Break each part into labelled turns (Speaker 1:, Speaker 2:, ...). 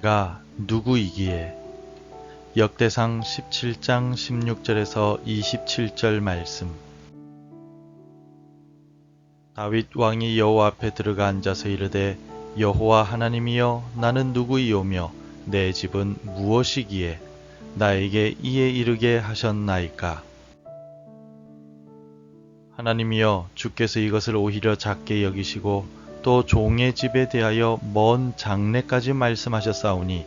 Speaker 1: 내가 누구이기에. 역대상 17장 16절에서 27절 말씀. 다윗 왕이 여호와 앞에 들어가 앉아서 이르되, 여호와 하나님이여, 나는 누구이오며 내 집은 무엇이기에 나에게 이에 이르게 하셨나이까. 하나님이여, 주께서 이것을 오히려 작게 여기시고 또 종의 집에 대하여 먼 장래까지 말씀하셨사오니,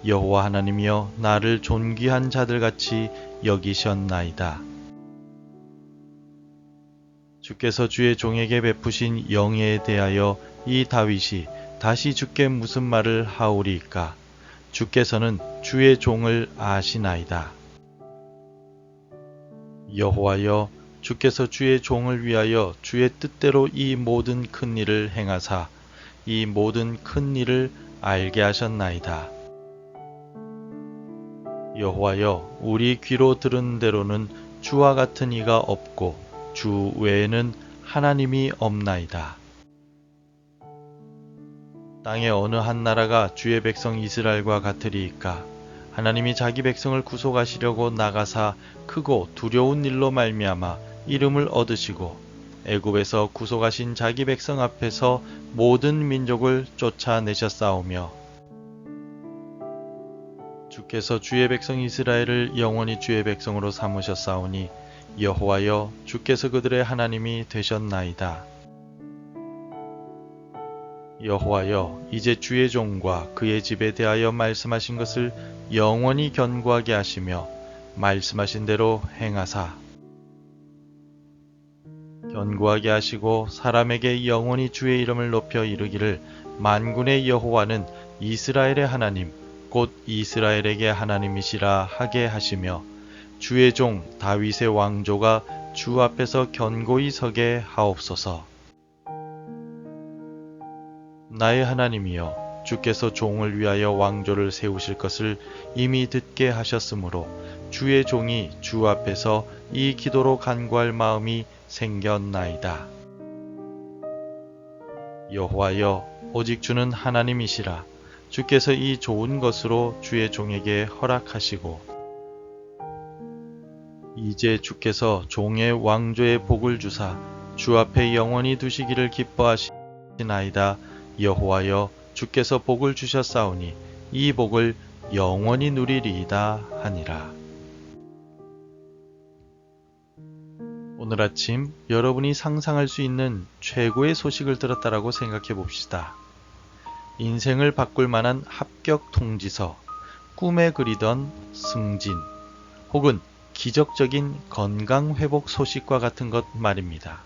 Speaker 1: 여호와 하나님이여, 나를 존귀한 자들같이 여기셨나이다. 주께서 주의 종에게 베푸신 영예에 대하여 이 다윗이 다시 주께 무슨 말을 하오리이까. 주께서는 주의 종을 아시나이다. 여호와여, 주께서 주의 종을 위하여 주의 뜻대로 이 모든 큰 일을 행하사 이 모든 큰 일을 알게 하셨나이다. 여호와여, 우리 귀로 들은 대로는 주와 같은 이가 없고 주 외에는 하나님이 없나이다. 땅의 어느 한 나라가 주의 백성 이스라엘과 같으리이까. 하나님이 자기 백성을 구속하시려고 나가사 크고 두려운 일로 말미암아 이름을 얻으시고 애굽에서 구속하신 자기 백성 앞에서 모든 민족을 쫓아내셨사오며, 주께서 주의 백성 이스라엘을 영원히 주의 백성으로 삼으셨사오니, 여호와여, 주께서 그들의 하나님이 되셨나이다. 여호와여, 이제 주의 종과 그의 집에 대하여 말씀하신 것을 영원히 견고하게 하시며 말씀하신 대로 행하사 견고하게 하시고 사람에게 영원히 주의 이름을 높여 이르기를, 만군의 여호와는 이스라엘의 하나님 곧 이스라엘에게 하나님이시라 하게 하시며, 주의 종 다윗의 왕조가 주 앞에서 견고히 서게 하옵소서. 나의 하나님이여, 주께서 종을 위하여 왕조를 세우실 것을 이미 듣게 하셨으므로 주의 종이 주 앞에서 이 기도로 간구할 마음이 생겼나이다. 여호와여, 오직 주는 하나님이시라. 주께서 이 좋은 것으로 주의 종에게 허락하시고, 이제 주께서 종의 왕조의 복을 주사 주 앞에 영원히 두시기를 기뻐하시나이다. 여호와여, 주께서 복을 주셨사오니 이 복을 영원히 누리리이다 하니라. 오늘 아침 여러분이 상상할 수 있는 최고의 소식을 들었다라고 생각해 봅시다. 인생을 바꿀 만한 합격 통지서, 꿈에 그리던 승진, 혹은 기적적인 건강 회복 소식과 같은 것 말입니다.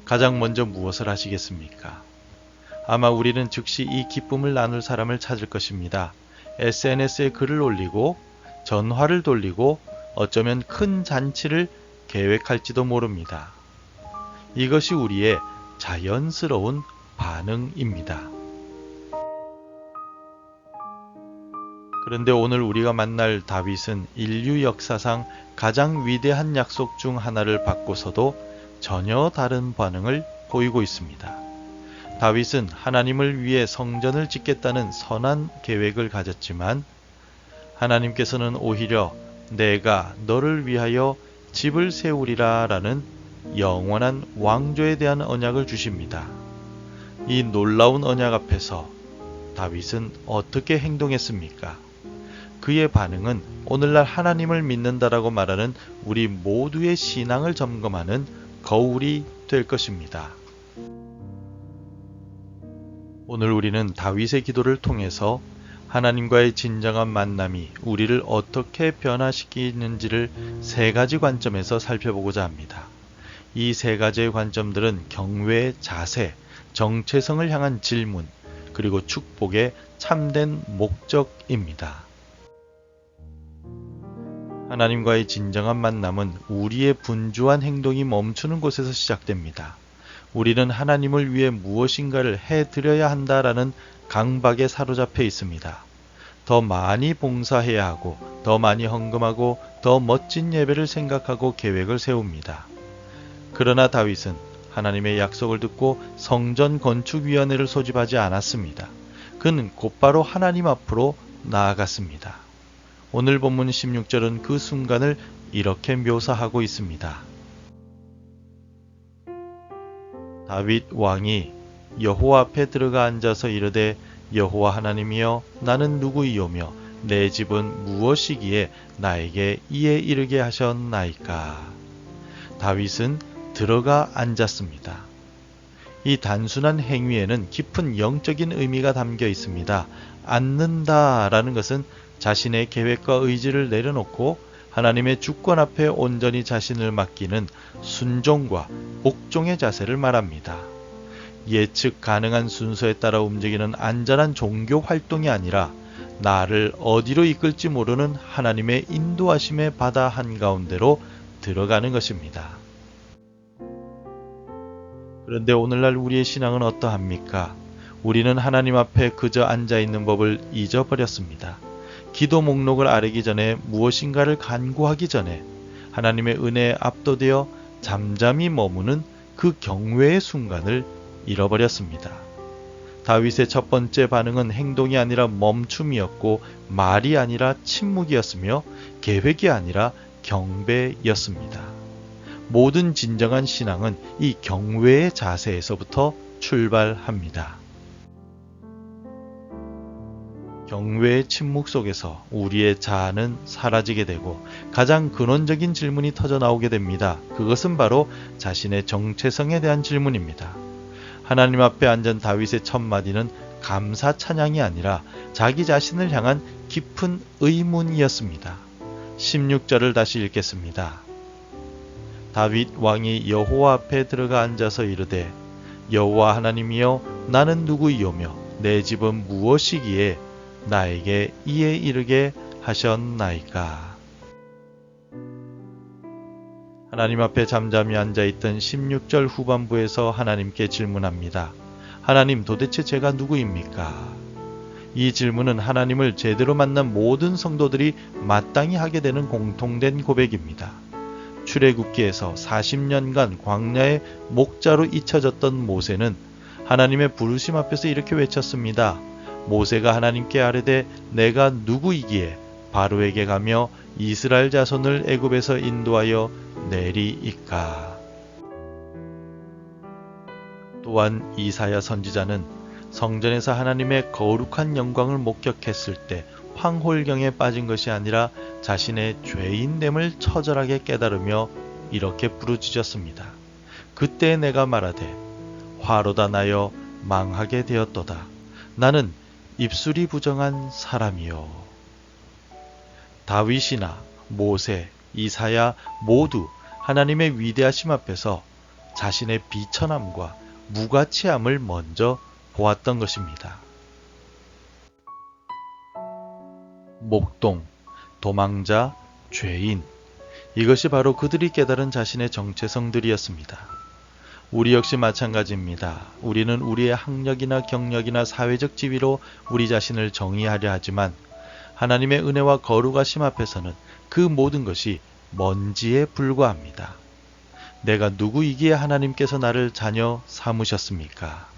Speaker 1: 가장 먼저 무엇을 하시겠습니까? 아마 우리는 즉시 이 기쁨을 나눌 사람을 찾을 것입니다. SNS에 글을 올리고 전화를 돌리고 어쩌면 큰 잔치를 계획할지도 모릅니다. 이것이 우리의 자연스러운 반응입니다. 그런데 오늘 우리가 만날 다윗은 인류 역사상 가장 위대한 약속 중 하나를 받고서도 전혀 다른 반응을 보이고 있습니다. 다윗은 하나님을 위해 성전을 짓겠다는 선한 계획을 가졌지만 하나님께서는 오히려 내가 너를 위하여 집을 세우리라 라는 영원한 왕조에 대한 언약을 주십니다. 이 놀라운 언약 앞에서 다윗은 어떻게 행동했습니까? 그의 반응은 오늘날 하나님을 믿는다라고 말하는 우리 모두의 신앙을 점검하는 거울이 될 것입니다. 오늘 우리는 다윗의 기도를 통해서 하나님과의 진정한 만남이 우리를 어떻게 변화시키는지를 세 가지 관점에서 살펴보고자 합니다. 이 세 가지의 관점들은 경외의 자세, 정체성을 향한 질문, 그리고 축복의 참된 목적입니다. 하나님과의 진정한 만남은 우리의 분주한 행동이 멈추는 곳에서 시작됩니다. 우리는 하나님을 위해 무엇인가를 해드려야 한다라는 강박에 사로잡혀 있습니다. 더 많이 봉사해야 하고, 더 많이 헌금하고, 더 멋진 예배를 생각하고 계획을 세웁니다. 그러나 다윗은 하나님의 약속을 듣고 성전 건축위원회를 소집하지 않았습니다. 그는 곧바로 하나님 앞으로 나아갔습니다. 오늘 본문 16절은 그 순간을 이렇게 묘사하고 있습니다. 다윗 왕이 여호와 앞에 들어가 앉아서 이르되 여호와 하나님이여 나는 누구이오며 내 집은 무엇이기에 나에게 이에 이르게 하셨나이까. 다윗은 들어가 앉았습니다. 이 단순한 행위에는 깊은 영적인 의미가 담겨 있습니다. 앉는다라는 것은 자신의 계획과 의지를 내려놓고 하나님의 주권 앞에 온전히 자신을 맡기는 순종과 복종의 자세를 말합니다. 예측 가능한 순서에 따라 움직이는 안전한 종교 활동이 아니라 나를 어디로 이끌지 모르는 하나님의 인도하심의 바다 한가운데로 들어가는 것입니다. 그런데 오늘날 우리의 신앙은 어떠합니까? 우리는 하나님 앞에 그저 앉아있는 법을 잊어버렸습니다. 기도 목록을 아뢰기 전에 무엇인가를 간구하기 전에 하나님의 은혜에 압도되어 잠잠히 머무는 그 경외의 순간을 잃어버렸습니다. 다윗의 첫 번째 반응은 행동이 아니라 멈춤이었고 말이 아니라 침묵이었으며 계획이 아니라 경배였습니다. 모든 진정한 신앙은 이 경외의 자세에서부터 출발합니다. 경외의 침묵 속에서 우리의 자아는 사라지게 되고 가장 근원적인 질문이 터져 나오게 됩니다. 그것은 바로 자신의 정체성에 대한 질문입니다. 하나님 앞에 앉은 다윗의 첫 마디는 감사 찬양이 아니라 자기 자신을 향한 깊은 의문이었습니다. 16절을 다시 읽겠습니다. 다윗 왕이 여호와 앞에 들어가 앉아서 이르되 여호와 하나님이여 나는 누구이오며 내 집은 무엇이기에 나에게 이에 이르게 하셨나이까. 하나님 앞에 잠잠히 앉아있던 16절 후반부에서 하나님께 질문합니다. 하나님, 도대체 제가 누구입니까? 이 질문은 하나님을 제대로 만난 모든 성도들이 마땅히 하게 되는 공통된 고백입니다. 출애굽기에서 40년간 광야의 목자로 잊혀졌던 모세는 하나님의 부르심 앞에서 이렇게 외쳤습니다. 모세가 하나님께 아뢰되 내가 누구이기에 바로에게 가며 이스라엘 자손을 애굽에서 인도하여 내리이까. 또한 이사야 선지자는 성전에서 하나님의 거룩한 영광을 목격했을 때 황홀경에 빠진 것이 아니라 자신의 죄인됨을 처절하게 깨달으며 이렇게 부르짖었습니다. 그때 내가 말하되 화로다 나여 망하게 되었도다. 나는 입술이 부정한 사람이요. 다윗이나 모세, 이사야 모두 하나님의 위대하심 앞에서 자신의 비천함과 무가치함을 먼저 보았던 것입니다. 목동, 도망자, 죄인, 이것이 바로 그들이 깨달은 자신의 정체성들이었습니다. 우리 역시 마찬가지입니다. 우리는 우리의 학력이나 경력이나 사회적 지위로 우리 자신을 정의하려 하지만 하나님의 은혜와 거룩하심 앞에서는 그 모든 것이 먼지에 불과합니다. 내가 누구이기에 하나님께서 나를 자녀 삼으셨습니까?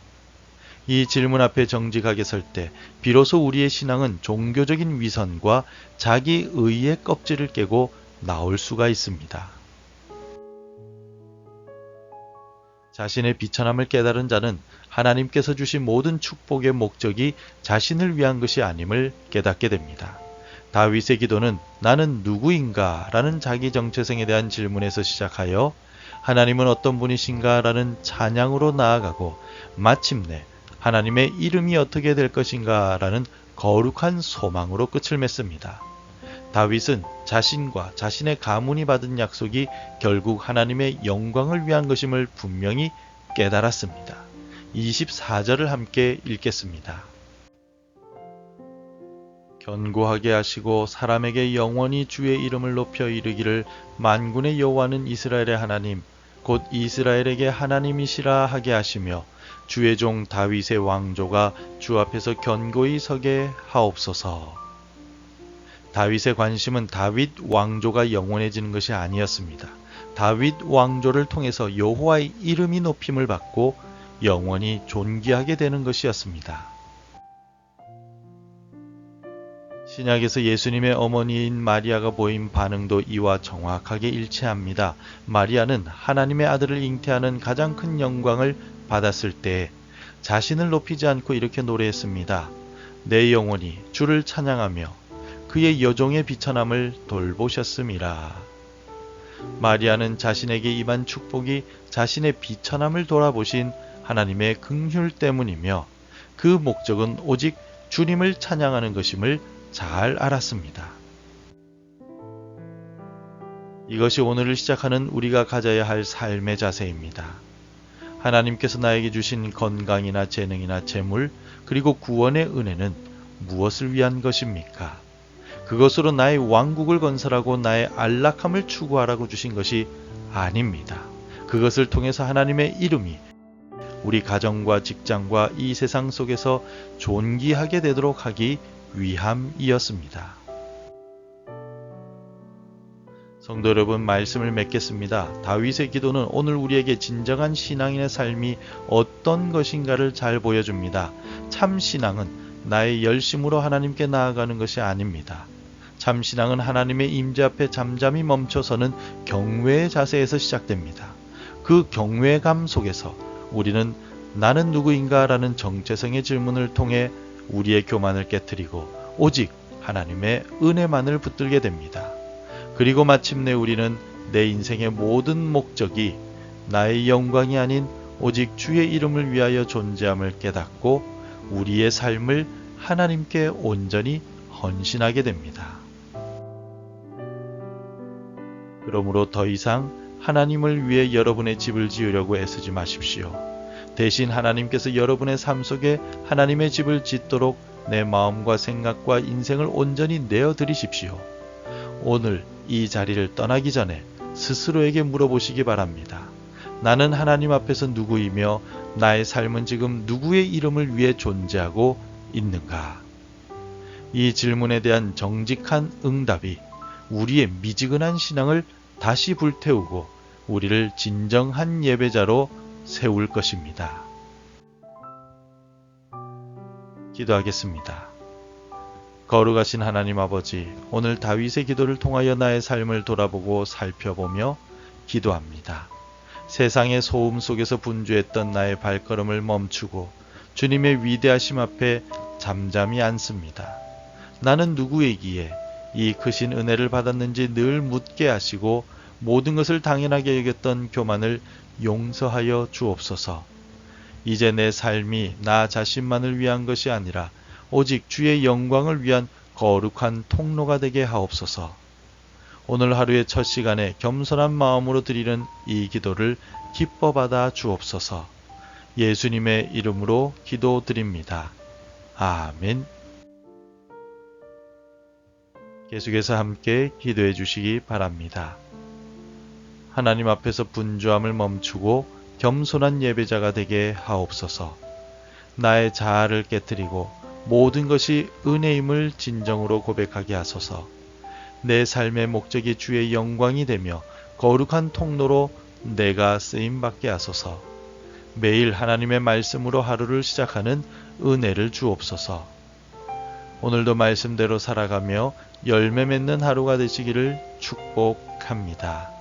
Speaker 1: 이 질문 앞에 정직하게 설 때 비로소 우리의 신앙은 종교적인 위선과 자기 의의 껍질을 깨고 나올 수가 있습니다. 자신의 비천함을 깨달은 자는 하나님께서 주신 모든 축복의 목적이 자신을 위한 것이 아님을 깨닫게 됩니다. 다윗의 기도는 나는 누구인가? 라는 자기 정체성에 대한 질문에서 시작하여 하나님은 어떤 분이신가? 라는 찬양으로 나아가고 마침내 하나님의 이름이 어떻게 될 것인가? 라는 거룩한 소망으로 끝을 맺습니다. 다윗은 자신과 자신의 가문이 받은 약속이 결국 하나님의 영광을 위한 것임을 분명히 깨달았습니다. 24절을 함께 읽겠습니다. 견고하게 하시고 사람에게 영원히 주의 이름을 높여 이르기를 만군의 여호와는 이스라엘의 하나님 곧 이스라엘에게 하나님이시라 하게 하시며 주의 종 다윗의 왕조가 주 앞에서 견고히 서게 하옵소서. 다윗의 관심은 다윗 왕조가 영원해지는 것이 아니었습니다. 다윗 왕조를 통해서 여호와의 이름이 높임을 받고 영원히 존귀하게 되는 것이었습니다. 신약에서 예수님의 어머니인 마리아가 보인 반응도 이와 정확하게 일치합니다. 마리아는 하나님의 아들을 잉태하는 가장 큰 영광을 받았을 때 자신을 높이지 않고 이렇게 노래했습니다. 내 영혼이 주를 찬양하며 그의 여종의 비천함을 돌보셨음이라. 마리아는 자신에게 임한 축복이 자신의 비천함을 돌아보신 하나님의 긍휼 때문이며 그 목적은 오직 주님을 찬양하는 것임을 잘 알았습니다. 이것이 오늘을 시작하는 우리가 가져야 할 삶의 자세입니다. 하나님께서 나에게 주신 건강이나 재능이나 재물 그리고 구원의 은혜는 무엇을 위한 것입니까? 그것으로 나의 왕국을 건설하고 나의 안락함을 추구하라고 주신 것이 아닙니다. 그것을 통해서 하나님의 이름이 우리 가정과 직장과 이 세상 속에서 존귀하게 되도록 하기 위함이었습니다. 성도 여러분, 말씀을 맺겠습니다. 다윗의 기도는 오늘 우리에게 진정한 신앙인의 삶이 어떤 것인가를 잘 보여줍니다. 참 신앙은 나의 열심으로 하나님께 나아가는 것이 아닙니다. 참 신앙은 하나님의 임재 앞에 잠잠히 멈춰서는 경외의 자세에서 시작됩니다. 그 경외감 속에서 우리는 나는 누구인가 라는 정체성의 질문을 통해 우리의 교만을 깨트리고 오직 하나님의 은혜만을 붙들게 됩니다. 그리고 마침내 우리는 내 인생의 모든 목적이 나의 영광이 아닌 오직 주의 이름을 위하여 존재함을 깨닫고 우리의 삶을 하나님께 온전히 헌신하게 됩니다. 그러므로 더 이상 하나님을 위해 여러분의 집을 지으려고 애쓰지 마십시오. 대신 하나님께서 여러분의 삶 속에 하나님의 집을 짓도록 내 마음과 생각과 인생을 온전히 내어드리십시오. 오늘 이 자리를 떠나기 전에 스스로에게 물어보시기 바랍니다. 나는 하나님 앞에서 누구이며 나의 삶은 지금 누구의 이름을 위해 존재하고 있는가? 이 질문에 대한 정직한 응답이 우리의 미지근한 신앙을 다시 불태우고 우리를 진정한 예배자로 세울 것입니다. 기도하겠습니다. 거룩하신 하나님 아버지, 오늘 다윗의 기도를 통하여 나의 삶을 돌아보고 살펴보며 기도합니다. 세상의 소음 속에서 분주했던 나의 발걸음을 멈추고 주님의 위대하심 앞에 잠잠히 앉습니다. 나는 누구이기에 이 크신 은혜를 받았는지 늘 묻게 하시고 모든 것을 당연하게 여겼던 교만을 용서하여 주옵소서. 이제 내 삶이 나 자신만을 위한 것이 아니라 오직 주의 영광을 위한 거룩한 통로가 되게 하옵소서. 오늘 하루의 첫 시간에 겸손한 마음으로 드리는 이 기도를 기뻐 받아 주옵소서. 예수님의 이름으로 기도드립니다. 아멘. 계속해서 함께 기도해 주시기 바랍니다. 하나님 앞에서 분주함을 멈추고 겸손한 예배자가 되게 하옵소서. 나의 자아를 깨뜨리고 모든 것이 은혜임을 진정으로 고백하게 하소서. 내 삶의 목적이 주의 영광이 되며 거룩한 통로로 내가 쓰임받게 하소서. 매일 하나님의 말씀으로 하루를 시작하는 은혜를 주옵소서. 오늘도 말씀대로 살아가며 열매 맺는 하루가 되시기를 축복합니다.